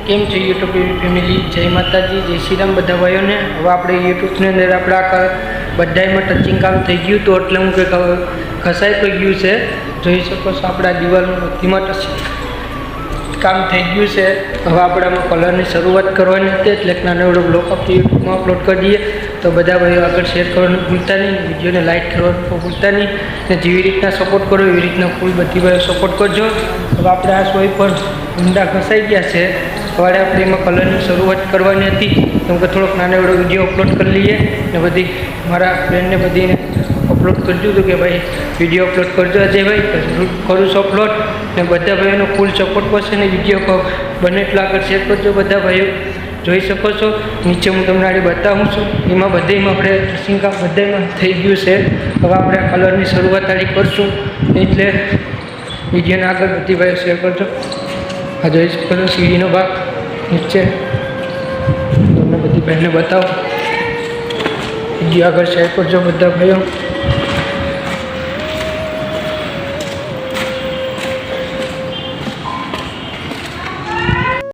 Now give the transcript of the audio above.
કેમ છે YouTube family? જય માતાજી, જય શ્રી રામ બધા ભાઈઓને. હવે આપણે યુટ્યુબની અંદર આપણે આખા બધામાં ટચિંગ કામ થઈ ગયું તો એટલે હું કંઈક ઘસાઈ પણ ગયું છે. જોઈ શકો છો આપણા દિવાલમાં બધીમાં ટચિંગ કામ થઈ ગયું છે. હવે આપણે આમાં કલરની શરૂઆત કરવાની હતી એટલે એક નાનો એવડો બ્લોક આપણે યુટ્યુબમાં અપલોડ કરી દઈએ તો બધા ભાઈઓ આગળ શેર કરવાનું ભૂલતા નહીં, વિડીયોને લાઇક કરવાનું ભૂલતા નહીં, ને જેવી રીતના સપોર્ટ કરો એવી રીતના ફૂલ બધી ભાઈઓ સપોર્ટ કરજો. હવે આપણે આ સોય પર ઊંડા ઘસાઈ ગયા છે. સવારે આપણે એમાં કલરની શરૂઆત કરવાની હતી કેમ કે થોડોક નાનો એવડો વિડીયો અપલોડ કરી લઈએ ને બધી મારા ફ્રેન્ડને બધીને અપલોડ કરજો હતું કે ભાઈ વિડીયો અપલોડ કરજો અજયભાઈ, તો જરૂર કરું છું અપલોડ. ને બધા ભાઈઓનો ફૂલ સપોર્ટ કરશે ને વિડીયો બને એટલા આગળ શેર કરજો. બધા ભાઈઓ જોઈ શકો છો નીચે હું તમને આડી બતાવું છું, એમાં બધામાં આપણે ડ્રેસિંગ કામ બધામાં થઈ ગયું છે. હવે આપણે આ કલરની શરૂઆત આડી કરશું એટલે વિડીયોને આગળ બધી ભાઈઓ શેર કરજો. આ જોઈ શકો છો સીડીનો ભાગ નીચે તમને બધી બહેને બતાવો, વિડીયો આગળ શેર કરજો બધા ભાઈઓ.